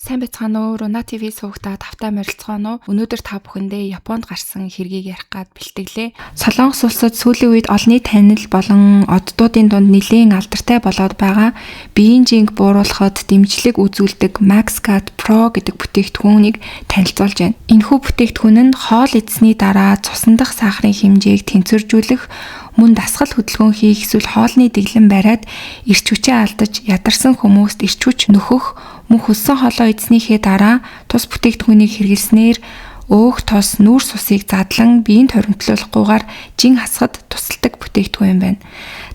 Сайн байцгаана уу? Руна ТV суугтаа тавтай морилцгаана уу? Өнөөдөр та бүхэндээ Японд гарсан хэргийг ярих гад бэлтгэлээ. Солонгос улсад сүүлийн үед олонний танил болон оддуудын дунд нэлийн алдартай болоод байгаа биеийн жинг бууруулахад дэмжлэг үзүүлдэг MaxGuard Pro гэдэг бүтээгдэхүүнийг танилцуулж байна. Энэхүү бүтээгдэхүүн нь хоол идсэний дараа цусан дахь сахарын хэмжээг тэнцвэржүүлэх, мөн дасгал хөдөлгөөн хийх эсвэл хоолны дэглэм бариад эрч хүчээ алдаж ядарсан хүмүүст эрч хүч нөхөх, мөн хөссөн хоолоо идснийхээ дараа тус бүтээгдэхүүнийг хэрэглэснээр өөх тос нүүрс усыг задлан биеинд хоримтлуулахгүйгээр жин хасахад тусалдаг бүтээгдэхүүн юм байна.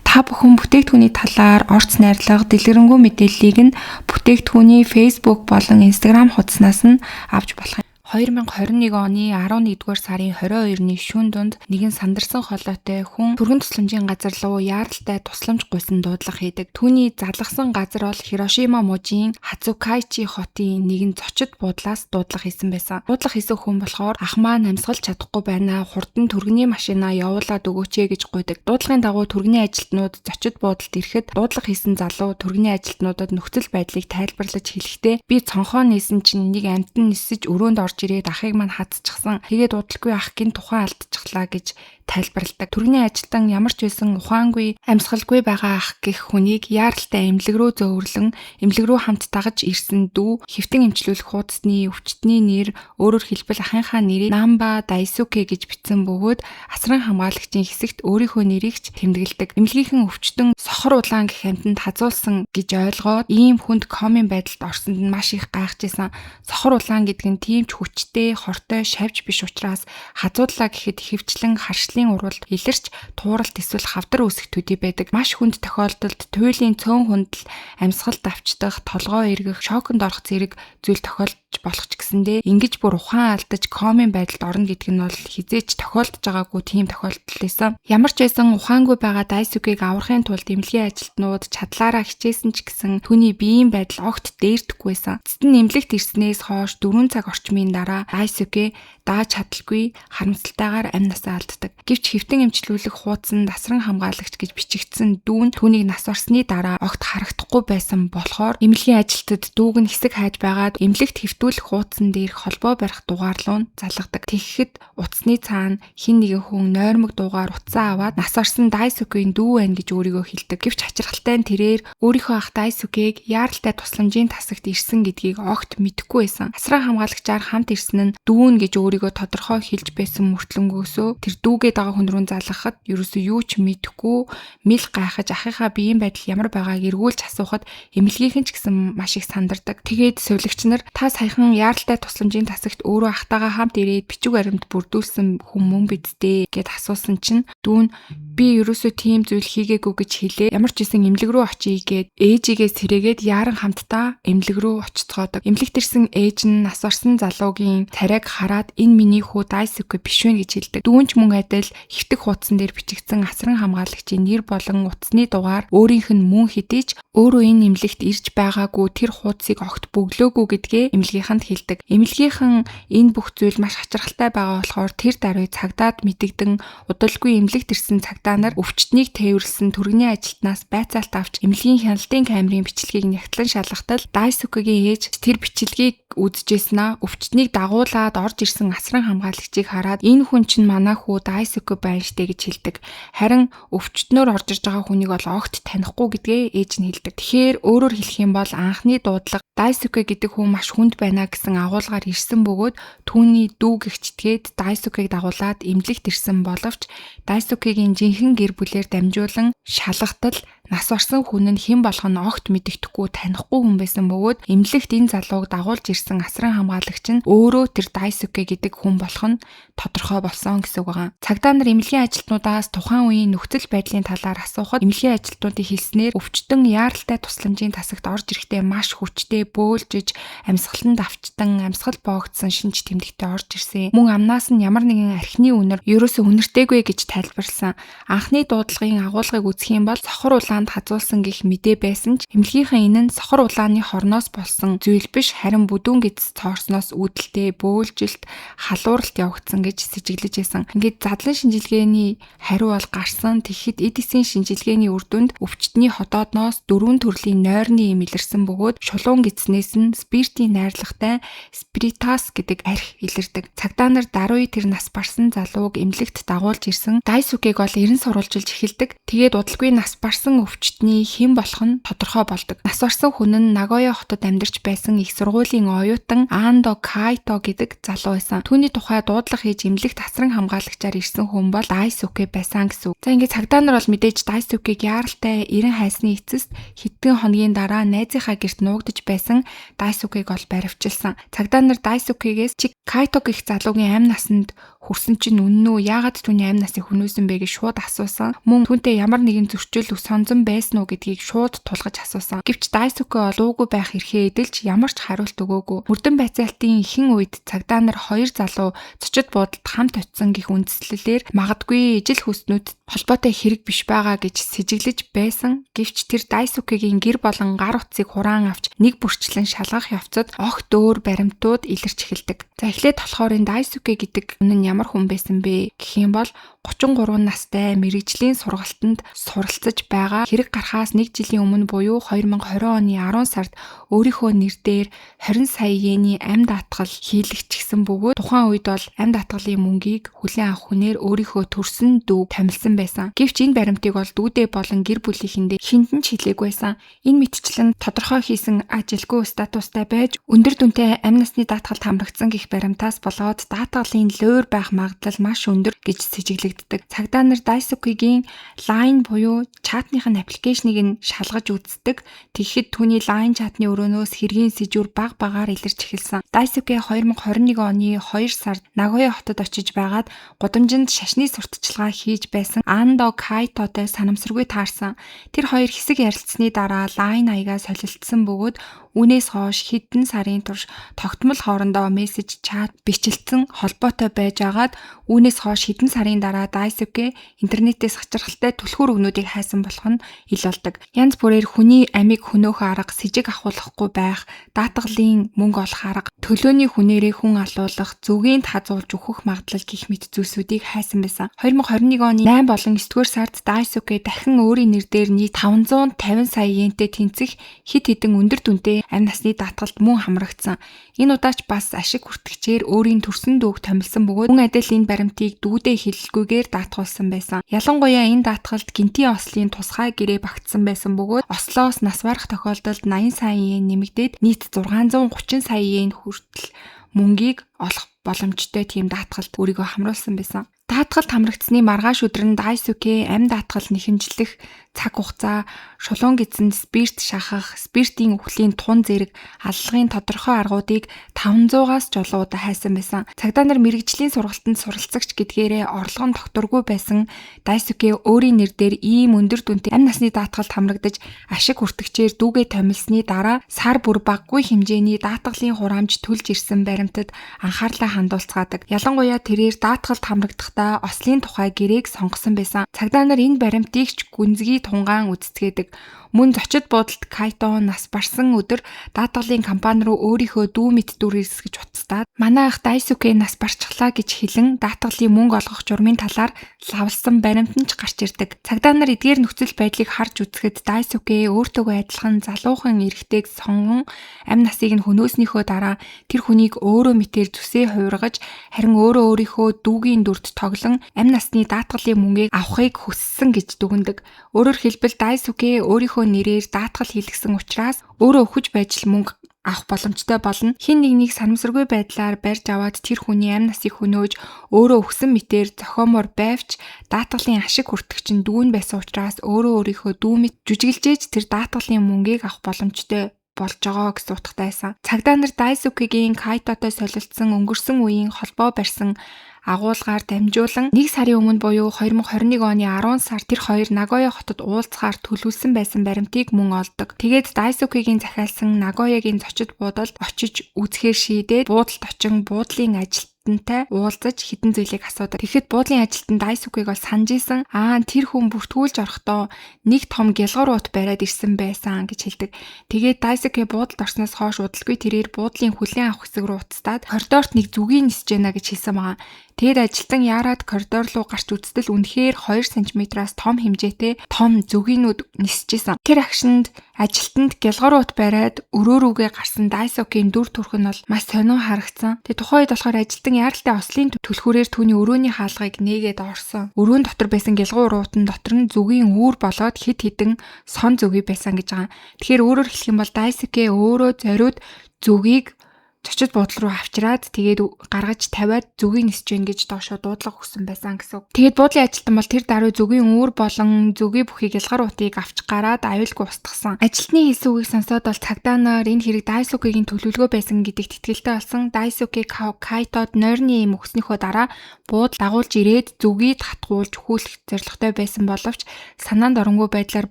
Та бүхэн бүтээгдэхүүний талаар орц найрлага, дэлгэрэнгүй мэдээллийг нь бүтээгдэхүүний Facebook болон Instagram хуудаснаас нь авч болох юм. 2021 оны 11-р сарын 22-ны шөнө дунд нэгэн сандарсан хоолойтой хүн түргэн тусламжийн газар руу яаралтай тусламж гуйсан дуудлага хийдэг. Түүний залгасан газар бол Хирошима мужийн Хацукайчи хотын нэгэн зочид буудлаас дуудлага хийсэн байсан. Дуудлага хийсэн хүн болохоор ах маань амьсгалж чадахгүй байна. Хурдан түргэний машинаа явуулаад өгөөч гэж гуйдаг. Дуудлагын дагуу түргэний ажилтнууд зочид буудалд ирэхэд дуудлага хийсэн залуу түргэний ажилтнуудад нөхцөл байдлыг тайлбарлаж хэлэхдээ би цонхоо нээсэн чинь нэг амтан нисэж өрөөнд орж ирээд ахыг маань хатчихсан. Тэгээд удалгүй ах гин тухайн алдчихлаа гэж тайлбарладаг. Түргэний ажилтан ямар ч байсан ухаангүй, амьсгалгүй байгаа ах гэх хүнийг яаралтай эмнэлэг рүү зөөрлөн эмнэлэг рүү хамт дагаж ирсэн дүү хэвтэн эмчлүүлэх хуудасны өвчтний нэр өөрөөр хэлбэл ахынхаа нэрийг Намба Дайсуке гэж бичсэн бөгөөд асран хамгаалагчийн хэсэгт өөрийнхөө нэрийг ч тэмдэглэдэг. Эмнэлгийнхэн өвчтөн сохор улаан гэх амьтанд хазуулсан гэж ойлгоод ийм хүнд комын байдалд орсонд нь маш их гайхажсэн. Сохор улаан гэдэг нь тийм ч хүчтэй, хортой, шавж биш учраас хазуудлаа гэхэд хэвчлэн харшлын урвалд илэрч тууралт эсвэл хавдар үүсэх төдий байдаг. Маш хүнд тохиолдолд туйлын цөөн хүндэл амьсгалд авчдах, толгоо эргэх, шоконд орох зэрэг зүйл тохиолдож болох ч гэсэндээ ингэж бүр ухаан алдаж комын байдалд орно гэдэг нь бол хизээч тохиолдож байгаагүй тийм тохиолдол байсан. Ямар ч байсан ухаангүй байгаа Дайсукийг аврахын тулд эмнэлгийн ажилтнууд чадлаараа хичээсэн ч гэсэн түүний биеийн байдал огт дээрдэхгүй байсан. Эцэст нь эмнэлэгт ирснээс хойш 4 цаг орчмын дараа Дайсуке дааж чадалгүй харамсалтайгаар амь насаа алддаг. Гэвч хэвтэн эмчлүүлэх хуудсанд асран хамгаалагч гэж бичигдсэн дүүн түүнийг нас орсны дараа огт харагдахгүй байсан болохоор эмнэлгийн ажилтнууд дүүг нь хэсэг хайж байгаад эмнэлэгт хэвтүүлэх хуудсан дээр холбоо барих дугаар руу залгадаг. Тэгэхэд утасны цаана хин нэгэн хүн нойрмог дуугаар утсаа аваад нас орсон Дайсукийн дүү байна гэж өөрийгөө хэлдэг. Гэвч хачирхалтай нь тэрээр өөрийнхөө ах Дайсукийг яаралтай тусламжийн тасагт ирсэн гэдгийг огт мэдэхгүй байсан. Асран хамгаалагчаар хамт ирсэн нь дүүн гэж өөрийгөө тодорхой хэлж байсан мөртлөнгөөсөө тэр дүүгээ дагаа хүн рүү залгахад ерөөсөө юу ч мэдэхгүй мэл гайхаж ахыхаа биеийн байдал ямар байгааг эргүүлж асуухад эмнэлгийнхэн ч гэсэн маш их сандардаг. Тэгээд сувилагч нар та саяхан яаралтай тусламжийн тасагт өөрөө ахтайгаа хамт ирээд бичиг баримт бүрдүүлсэн хүн мөн бидтэй гэд асуусан чинь дүүн би ерөөсөө тийм зүйл хийгээгүй гэж хэлээ. Ямар ч гэсэн эмнэлэг рүү очие гэд ээжигээ сэрээгээд яаран хамтдаа эмнэлэг рүү очицгоодог. Эмнэлэгт ирсэн ээж нь нас орсон залуугийн царайг хараад энэ миний хүү Дайсуке биш вэ гэж хэлдэг. Дүүнч мөн адил хэвтэх хуудсан дээр бичигдсэн асран хамгаалагчийн нэр болон утасны дугаар өөрийнх нь мөн хэдий ч өөрөө энэ эмнэлэгт ирж байгаагүй тэр хуудсыг огт бөглөөгүй гэдгээ эмнэлгийнханд хэлдэг. Эмнэлгийнхэн энэ бүх зүйл маш хачирхалтай байгаа болохоор тэр даруй цагдаад мэдэгдэн удалгүй эмнэлэгт ирсэн цагдаа нар өвчтнийг тээвэрлсэн түргэний ажилтнаас байцаалт авч эмнэлгийн хяналтын камерын бичлэгийг нягтлан шалгахтал Дайсукегийн ээж тэр бичлэгийг үзэжсэн өвчтнийг дагуулад орж ирсэн асран хамгаалагчийг хараад энэ хүн чинь манай хүү Дайсуке байна штэ гэж хэлдэг. Харин өвчтнөр орж ирж байгаа хүнийг бол огт танихгүй гэдгээ ээж нь хэлдэг. Тэгэхээр өөрөөр хэлэх юм бол анхны дуудлага Дайсуке гэдэг хүн маш хүнд байна гэсэн агуулгаар ирсэн бөгөөд түүний дүү гэгчтгээд Дайсукег дагуулад эмнэлэгт ирсэн боловч Дайсукегийн жинхэнэ гэр бүлээр дамжуулан шалгалтал нас орсон хүн нь хэн болох нь огт мэдэгдэхгүй танихгүй хүн байсан бөгөөд эмнэлэгт энэ залууг дагуулж ирсэн асран хамгаалагч нь өөрөө тэр Дайсуке гэдэг хүн болох нь тодорхой болсон гэсэн үг байгаа. Цагдаа нар эмнэлгийн ажилтнуудаас тухайн үеийн нөхцөл байдлын талаар асуухад эмнэлгийн ажилтнуудын хэлснээр өвчтөн яаралтай тусламжийн тасагт орж ирэхдээ маш хүчтэй бөөлжиж амьсгаланд авчтан амьсгал боогдсон шинж тэмдэгтээ орж ирсэн. Мөн амнаас нь ямар нэгэн архины үнэр ерөөсөө үнэртэйгүй гэж тайлбарлсан. Анхны дуудлагын агуулгыг үзэх юм бол сохор улаанд хазуулсан гэх мэдээ байсан ч эмнэлгийнхээ энэ нь сохор улааны хорноос болсон зүйл биш, харин бүдүүн гидс цоорсноос үүдэлтэй бөөлжилт, халууралт явагдсан гэж сэжиглэж байсан. Ингээд задлан шинжилгээний хариу бол гарсан. Тэгэхэд эдисийн шинжилгээний үр дүнд өвчтний хотоодноос 4 төрлийн нойрны эм илэрсэн бөгөөд шулуун гидснээс нь спиртийн найрлагатай спиритас гэдэг арх илэрдэг. Цагдаа нар даруй тэр нас барсан залууг эмнэлэгт дагуулж ирсэн. Дайсүкийг бол эрен сурвалжилж эхэлдэг. Тэгээд удалгүй нас барсан өвчтний хэн болох нь тодорхой болдог. Нас барсан хүн нь Нагоя хотод амьдарч байсан их сургуулийн оюутан Андо Кайто гэдэг залуу байсан. Түүний тухай дуудлага хийж эмнэлэгт асран хамгаалагчаар ирсэн хүн бол Дайсүке байсан гэсэн. За ингээд цагдаа нар бол мэдээж Дайсүкийг яаралтай эрен хайсны эцэст хэдэн хоногийн дараа найзынхаа гэрт нуугдаж байсан Дайсүкийг бол баривчилсан. Цагдаа нар Дайсүкигээс чи Кайто гэх залуугийн амь насанд хүрсэн чинь үнэн үү? Яагаад түүний амь насыг хөнөөсөн бэ гэж шууд асуусан. Мөн түүнтэй ямар нэгэн зөрчил сонзон байсан уу гэдгийг шууд тулгаж асуусан. Гэвч Дайсүке бол уугүй байх эрхээ эдэлж ямар ч хариулт өгөөгүй. Мөрдөн байцаалтын ихэнх үед цагдаа нар хоёр залуу цочид буудалд хамт очисон гэх үндслэлээр магадгүй ижил хүснүүд холбоотой хэрэг биш байгаа гэж сэжиглэж байсан. Гэвч тэр Дайсүкегийн гэр болон гар утсыг хураан авч нэг бүрчлэн шалгах явцад огт өөр баримтууд илэрч эхэлдэг. За эхлээд болохоор энэ Дайсүке гэдэг хүн нь ямар хүн байсан бэ гэх юм бол 33 настай мэрэгжлийн сургалтанд суралцаж байгаа. Хэрэг гарахаас 1 жилийн өмнө буюу 2020 оны 10 сард өөрийнхөө нэрээр 20 сая йений амьд даатгал хийлэгчсэн бөгөөд тухайн үед бол амьд даатгалын мөнгийг хүлээн авах хүнээр өөрийнхөө төрсөн дүү томилсон байсан. Гэвч энэ баримтыг бол дүүдээ болон гэр бүлийнхэндээ хинт нь ч хэлээгүй байсан. Энэ мэтчлэн тодорхой хийсэн ажилгүй статустай байж өндөр дүнтэй амь насны даатгалд хамрагдсан гэх баримтаас болоод даатгалын луур байх магадлал маш өндөр гэж сэжиглэгддэг. Цагдаа нар Дайсүкигийн Line буюу чатныхын аппликейшнийг нь шалгаж үздэг. Тэгэхэд түүний Line чатны өрөөнөөс хэргийн сэжүр баг багаар илэрч эхэлсэн. Дайсүке 2021 оны 2 сард Нагоя хотод очиж байгаад гудамжинд шашны сурталчилгаа хийж байсан Андо Кайтотой санамсаргүй таарсан. Тэр хоёр хэсэг ярилцсны дараа Line аягаа солилцсон бөгөөд үүнээс хойш хэдэн сарын турш тогтмол хоорондоо мессеж чат бичлэлцэн холбоотой байж агаад үүнээс хойш хэдэн сарын дараа Дайсүке интернетээс хачирхалтай түлхүүр өгнүүдийг хайсан болох нь ил болдог. Янз бүрээр хүний амийг хөнөөх арга, сэжиг ахуулахгүй байх, даатгалын мөнгө олох арга, төлөөний хүнээрээ хүн алуулах, зүгийн хазуулж өгөх магадлал гэх мэт зүйлсүүдийг хайсан байсан. 2021 оны 8 болон 9-р сард Дайсүке дахин өөрийн нэрээр нийт 550 сая йентэй тэнцэх хэд хэдэн өндөр дүнтэй амь насны даатгалд мөн хамрагдсан. Энэ удаач бас ашиг хүртгчээр өөрийн төрсөн дүүг томилсон бөгөөд мөн адил энэ баримтыг дүүдээ хэлэлгүйгээр даатгуулсан байсан. Ялангуяа энэ даатгалд гинтийн ослын тусгай гэрээ багтсан байсан бөгөөд ослоос нас барах тохиолдолд 80 сая йен нэмэгдээд нийт 630 сая йен хүртэл мөнгийг олох боломжтой тийм даатгалд өөрийгөө хамруулсан байсан. Даатгалд хамрагдсны маргааш өдөр нь Дайсүке амь даатгал нэхэмжлэх цаг хугацаа, шулуун гидсэнд спирт шахах, спиртийн үхлийн тун зэрэг аллагын тодорхой аргуудыг 500-аас жолоодаа хайсан байсан. Цагдаа нар мэрэгжлийн сургалтанд суралцагч гэдгээрээ орлого нь тогтворгүй байсан Дайсүке өөрийн нэрээр ийм өндөр дүнтэй амь насны даатгалд хамрагдаж ашиг хүртгчээр дүүгээ томилсны дараа сар бүр баггүй хэмжээний даатгалын хураамж төлж ирсэн баримтад анхаарлаа хандуулцгаадаг. Ялангуяа тэрээр даатгалд хамрагдахдаа ослын тухай гэрээг сонгосон байсан. Цагдаа нар энэ баримтыг ч гүнзгий тунгаан үзтгээдэг. Мөн зочид буудалд Кайто нас барсан өдөр даатгалын компани руу өөрийнхөө дүү мэд дүр эсгэж уцтаад манай ах Дайсүке нас барчглаа гэж хэлэн даатгалын мөнгө олгох журмын талаар лавлсан баримт нь ч гарч ирдэг. Цагдаа нар эдгээр нөхцөл байдлыг харж үзэхэд Дайсүке өөртөөгөө адилхан залуухан эрэгтэйг сонгон амь насыг нь хөнөөснийхөө дараа тэр хүнийг өөрөө мэтээр зүсээ хуургаж харин өөрийнхөө дүүгийн дүрд тоглон амь насны даатгалын мөнгийг авахыг хүссэн гэж дүгнэдэг. Өөрөөр хэлбэл Дайсүке өөрийнхөө нэрээр даатгал хийлгсэн учраас өөрөө өхөж байж л мөнгө авах боломжтой болно. Хин нэгнийг санамсаргүй байдлаар барьж аваад тэр хүний амь насыг хөнөөж өөрөө өгсөн мэтээр зохиомоор байвч даатгалын ашиг хүртэгч нь дүүн байсан учраас өөрийнхөө дүү мэт жүжиглжээж тэр даатгалын мөнгийг авах боломжтой болж байгаа гэсэн утгатайсан. Цагдаа нар Дайсүкигийн Кайтотой солилцсон өнгөрсөн үеийн холбоо барьсан агуулгаар дамжуулан 1 сарын өмнө буюу 2021 оны 10 сард тэр хоёр Нагоя хотод уулзахаар төлөвлөсөн байсан баримтыг мөн олдог. Тэгээд Дайсүкигийн захиалсан Нагоягийн зочид буудалд очиж үзэхээр шийдээд буудалд очин буудлын ажилд ажилтнтай уулзаж хідэн зүйлийг асуудаг. Тэгэхэд буудлын ажилтан Дайсүкийг бол санаж исэн. Тэр хүн бүртгүүлж орохдоо нэг том гялгар уут бариад ирсэн байсан гэж хэлдэг. Тэгээд Дайсүки буудалд орсноос хойш удалгүй тэрээр буудлын хүлээн авах хэсэг рүү уцтаад коридорт нэг зүгийн нисэж байна гэж хэлсэн байгаа. Тэгээд ажилтан яарад коридор руу гарч үзтэл үнэхээр 2 см-аас том хэмжээтэй том зүгийнүүд нисэж исэн. Тэр агшинд ажилтанд гялгаруут бариад өрөө рүүгээ гарсан Дайсүкийн дүр төрх нь бол маш сонио харагдсан. Тэгээд тухайн үед болохоор ажилтан яаралтай ослын түлхүүрээр түүний өрөөний хаалгыг нээгээд орсон. Өрөөнд дотор байсан гялгаруутан дотор нь зүгийн үүр болоод хид хідэн сон зүгий байсан гэж байгаа. Тэгэхээр өөрөөр хэлэх юм бол Дайсүки өөрөө зориуд зүгийг зочид буудлын руу авчираад тэгээд гаргаж тавиад зүгийг нисэж гин гэж доошоо дуудлага өгсөн байсан гэсэн. Тэгээд буудлын ажилтан бол тэр даруй зүгийн үүр болон зүгийн бүхийг ялгар уутыг авч гараад аюулгүй устгасан. Ажилтны хэлсэн үгийг сонсоод бол цагдаа нар энэ хэрэг Дайсүкигийн төлөвлөгөө байсан гэдэгт итгэлтэй болсон. Дайсүки Кайтод нойрны юм өгснөөхөө дараа буудал дагуулж ирээд зүгийг татгуулж хүүлэх зорилготой байсан боловч санаанд оронгүй байдлаар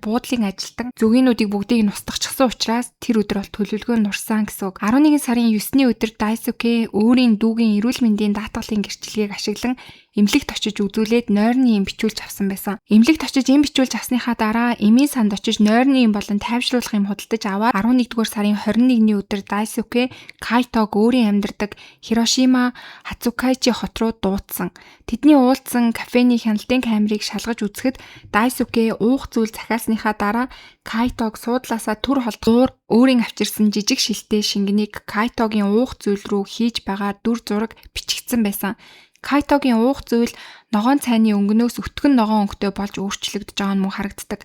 буудлын ажилтан зүгийнүүдийг бүгдийг нь устгачихсан учраас тэр өдөр бол төлөвлөгөө нь нурсан гэсэн үг. 11 сарын 9-ний өдөр Дайсүки өөрийн дүүгийн эрүүл мэндийн даатгалын гэрчлэгийг ашиглан эмнэлэгт очиж үзүүлээд нойрны эм бичүүлж авсан байсан. Эмнэлэгт очиж эм бичүүлж авсныхаа дараа эмийн санд очиж нойрны эм болон тайвшруулах эм худалдаж аваад 11-р сарын 21-ний өдөр Дайсүки Кайтог өөрийн амьдардаг Хирошима Хацукайчи хот руу дуудсан. Тэдний уулзсан кафений хяналтын камерыг шалгаж үзэхэд Дайсүки уух зүйл захиасныхаа дараа Кайтог суудлаасаа түр холдгоор өөрийн авчирсан жижиг шилтэй шингэнийг Кайтогийн уух зүйл рүү хийж байгаа дүр зураг бичигдсэн байсан. Кайтогийн уух зүйл ногоон цайны өнгөнөөс өтгөн ногоон өнгөтэй болж өөрчлөгдөж байгаа нь мөн харагддаг.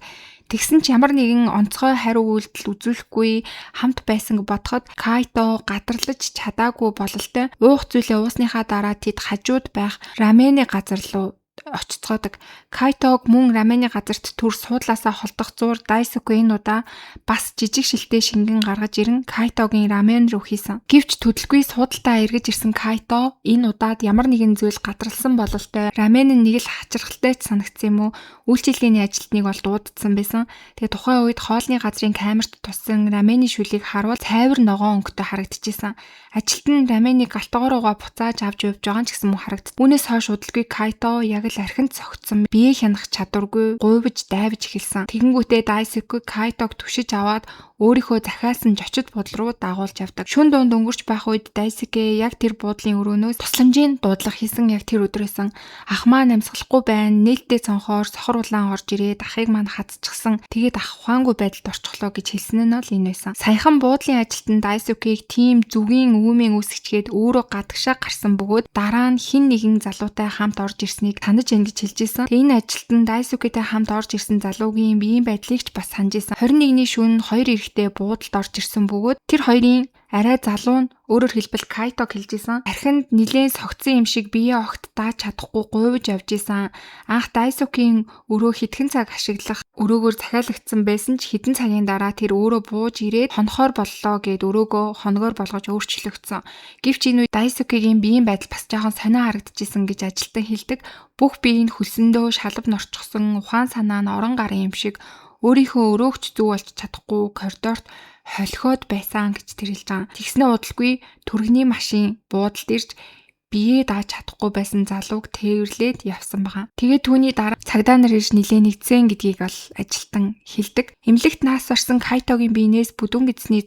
Тэгсэн ч ямар нэгэн онцгой хариу үйлдэл үзүүлэхгүй хамт байсан бодоход Кайто гадарлаж чадаагүй бололтой уух зүйлээ уусныхаа дараа тэд хажууд байх рамены газар руу очицгоодог. Кайтог мөн рамены газарт түр суудлаасаа холдох зуур Дайсүки энэ удаа бас жижиг шилтэй шингэн гаргаж ирэн Кайтогийн рамен руу хийсэн. Гэвч төдөлгүй суудалтаа эргэж ирсэн Кайто энэ удаад ямар нэгэн зүйл гадралсан бололтой рамен нь нэг л хачирхалтай санагдсан юм уу? Үйлчилгээний ажилтныг бол дуудсан байсан. Тэгээ тухайн үед хоолны газрын камерт туссан рамены шүлийг харуул цайвар ногоон өнгөтэй харагдчихсан. Ажилтан раменыг галтгооруугаа буцааж авч явж байгаа ч гэсэн мөн харагдсан. Үүнээс хойш удалгүй Кайто яг л архинд цогцсон бие хянах чадваргүй гуйвж дайвж эхэлсэн. Тэгэнгүүтээ Дайсүки Кайтог түшиж аваад өөрийнхөө захиалсан зочид буудлын руу дагуулж явдаг. Шүн дунд өнгөрч байх үед Дайсүки яг тэр буудлын өрөөнөөс тусламжийн дуудлага хийсэн яг тэр өдрөөсөн. Ах маань амьсгалахгүй байна. Нээлттэй цонхоор сохор улаан орж ирээд ахыг маань хатчихсан. Тэгээд ах ухаангүй байдалд орчихлоо гэж хэлсэн нь бол энэ байсан. Саяхан буудлын ажилтан Дайсүкийг тийм зүгийн үүмийн үсгчгээд өөрөө гадагшаа гарсан бөгөөд дараа нь хин нэгэн залуутай хамт орж ирснийг санаж байна гэж хэлж исэн. Энэ ажилтан Дайсүкитэй хамт орж ирсэн залуугийн биеийн байдлыг ч бас санаж исэн. 21-ний шөнө хоёр эрэгтэй буудалд орж ирсэн бөгөөд тэр хоёрын арай залуу нь өөрөөр хэлбэл Кайтог хэлж исэн. Архинд нилээн согцсон юм шиг бие огт дааж чадахгүй гуйвж явж исэн. Анх Дайсүкийн өрөө хэдхэн цаг ашиглах өрөөгөөр захиалагдсан байсан ч хэдэн цагийн дараа тэр өөрөө бууж ирээд хонохоор боллоо гэд өрөөгөө хоногоор болгож өөрчлөгдсөн. Гэвч энэ үед Дайсүкигийн биеийн байдал бас жоохон сонио харагдчихсэн гэж ажилтан хэлдэг. Бүх бие нь хөлсөндөө шалав норчсон ухаан санаа нь орон гарын юм шиг өөрийнхөө өрөөгч зүү болж чадахгүй коридорт холхиод байсан гэж тэр хэлж байгаа. Тэгснээ удалгүй түргэний машин буудалд ирж бие дааж чадахгүй байсан залууг тээвэрлээд явсан байгаа. Тэгээд түүний дараа цагдаа нар ирж нилээн нэгцэн гэдгийг бол ажилтан хэлдэг. Эмнэлэгт нас орсон Кайтогийн биенээс бүдүүн гэсний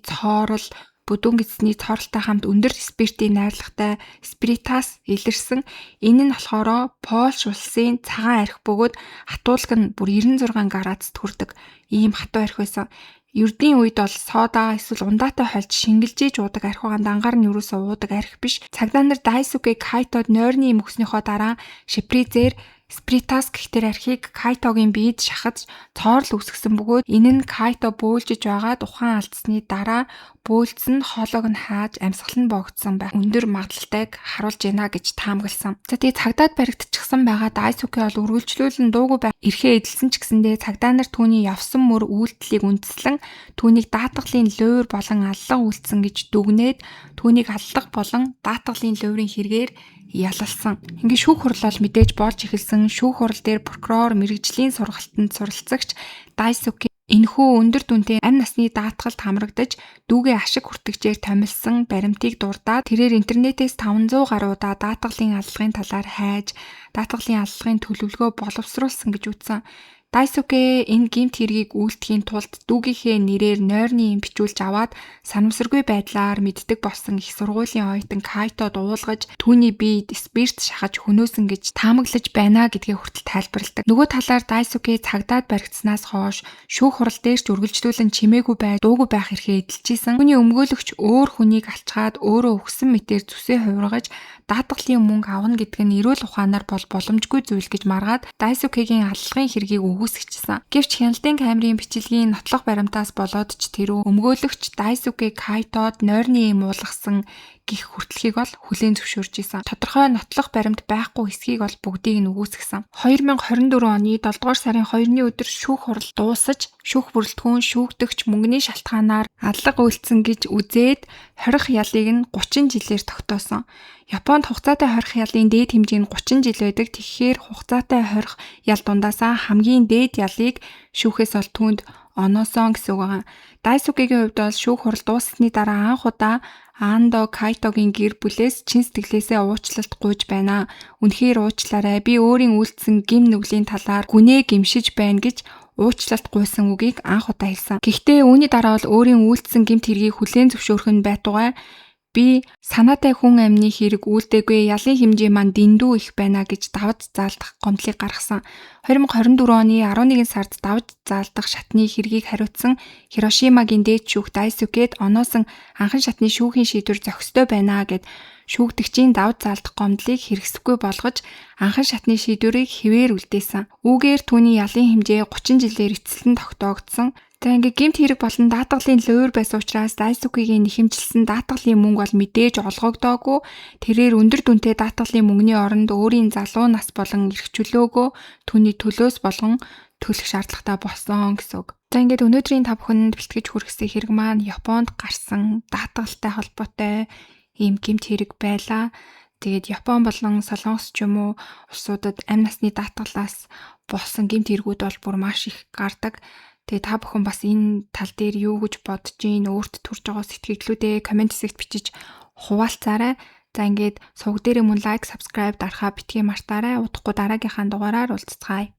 цоролтой хамт өндөр спиртийн найрлагатай спиритас илэрсэн. Энэ нь болохоор Польш улсын цагаан архи бөгөөд хатуулга нь бүр 96 градусд хүрдэг ийм хатуу архи байсан. Ердийн үед бол сода эсвэл ундаатай хольж шингэлжээж уудаг архи байгаа дангаар нь юусоо уудаг архи биш. Цагдаа нар Дайсүки Кайтод нойрны эм өгснөөхөө дараа шипризээр спиритас гэх тэр архийг Кайтогийн биед шахаж цоорл үсгсэн бөгөөд энэ нь Кайто бөөлжиж байгаад ухаан алдсны дараа бөөлдсөн хоолойг нь хааж амьсгал нь богдсон байх өндөр магадaltaйг харуулж байна гэж таамагласан. За тэгээ цагдаад баригдчихсан байгаа Дайсүки бол үргэлжлүүлэн дуугүй байх эрхээ эдэлсэн ч гэсэндээ цагдаа нар түүний явсан мөр үйлдэлийг үндэслэн түүнийг даатгалын луур болон аллах үйлдсэн гэж дүгнээд түүнийг аллах болон даатгалын луурын хэрэгээр ялалсан. Ингээ шүүх хурал бол мэдээж болж эхэлсэн. Шүүх хурал дээр прокурор мэрэгжлийн сургалтанд суралцагч Дайсүки Энэхүү өндөр дүнтэй амь насны даатгалд хамрагдаж дүүгээ ашиг хүртэгчээр томилсон баримтыг дурдаад тэрээр интернетээс 500 гаруй удаа даатгалын аллагын талаар хайж, даатгалын аллагын төлөвлөгөө боловсруулсан гэж үзсэн. Дайсүке энэ гэмт хэргийг үйлдэхийн тулд дүүгийнхээ нэрээр нойрны юм бичүүлж аваад санамсаргүй байдлаар мэддэг болсон их сургуулийн оюутан Кайтод уулгаж түүний биед спирт шахаж хөнөөсөн гэж таамаглаж байна гэдгээ хүртэл тайлбарладаг. Нөгөө талаар Дайсүке цагдаад баригдсанаас хойш шүүх хурал дээр ч үргэлжлүүлэн чимээгүй дуугүй байх эрхээ эдэлжсэн. Түүний өмгөөлөгч өөр хүнийг алчгаад өөрөө өгсөн мэтээр зүсээ хувиргаж даатгалын мөнгө авна гэдэг нь эрүүл ухаанаар бол боломжгүй зүйл гэж маргаад Дайсүкегийн аллагын хэргийг үгүйсгэжсэн. Гэвч хяналтын камерын бичлэгийн нотлох баримтаас болоод ч тэрүү өмгөөлөгч Дайсүке Кайтод нойрны юм уулгасан гих хүртэлхийг бол хүлээн зөвшөөрж исэн. Тодорхой нотлох баримт байхгүй эсхийг бол бүгдийг нь үгүйсгэсэн. 2024 оны 7 дугаар сарын 2-ны өдөр шүүх хурал дуусаж, шүүх бүрэлдэхүүн шүүгдэгч мөнгөний шалтгаанаар алга үйлдсэн гэж үзээд хорих ялыг нь 30 жилээр тогтоосон. Японд хугацаатай хорих ялын дээд хэмжээ нь 30 жил байдаг. Тэгэхээр хугацаатай хорих ял дундаасаа хамгийн дээд ялыг шүүхээс ол түүнд оноосон гэсэн үг байна. Дайсүкегийн хувьд бол шүүх хурал дууссаны дараа анх удаа Андо Кайтогийн гэр бүлээс чин сэтгэлээсээ уучлалт гуйж байна. Үнэхээр уучлаарай. Би өөрийн үйлдсэн гим нүглийн талаар гүнээ гимшиж байна гэж уучлалт гуйсан үгийг анх удаа хэлсэн. Гэхдээ үүний дараа бол өөрийн үйлдсэн гимт хэргийг хүлээн зөвшөөрөх нь байтугай би санаатай хүн амны хэрэг үйлдээгүй, ялын хэмжээ маань дэндүү их байна гэж давж заалдах гомдлыг гаргасан. 2024 оны 11 сард давж заалдах шатны хэргийг хариуцсан Хирошимагийн дээд шүүх Дайсүкед оноосон анхан шатны шүүхийн шийдвэр зохистой байна гэд шүүгдэгчийн давж заалдах гомдлыг хэрэгсэхгүй болгож анхан шатны шийдвэрийг хэвээр үлдээсэн. Үүгээр түүний ялын хэмжээ 30 жилээр эцэслэн тогтоогдсон. За ингээ гэмт хэрэг болон даатгалын луур байсан учраас Дайсүкегийн нэхэмжилсэн даатгалын мөнгө бол мэдээж олгогдоогүй. Тэрээр өндөр дүнтэй даатгалын мөнгөний оронд өөрийн залуу нас болон эрх чөлөөгөө түүний төлөөс болгон төлөх шаардлагатай болсон гэсэн үг. За ингээд өнөөдрийн та бүхэнд бэлтгэж хүргэсэн хэрэг маань Японд гарсан даатгалтай холбоотой ийм гэмт хэрэг байлаа. Тэгээд Япон болон Солонгос ч юм уу улсуудад амь насны даатгалаас болсон гэмт хэрэгүүд бол бүр маш их гардаг. Тэгээ та бүхэн бас энэ тал дээр юу гэж бодож гин өөрт төрж байгаа сэтгэлдлүүдээ комент хэсэгт бичиж хуваалцаарай. За ингээд сувг дээрээ мөн лайк, subscribe дарахаа битгий мартаарай. Удахгүй дараагийнхаа дугаараар уулзцгаая.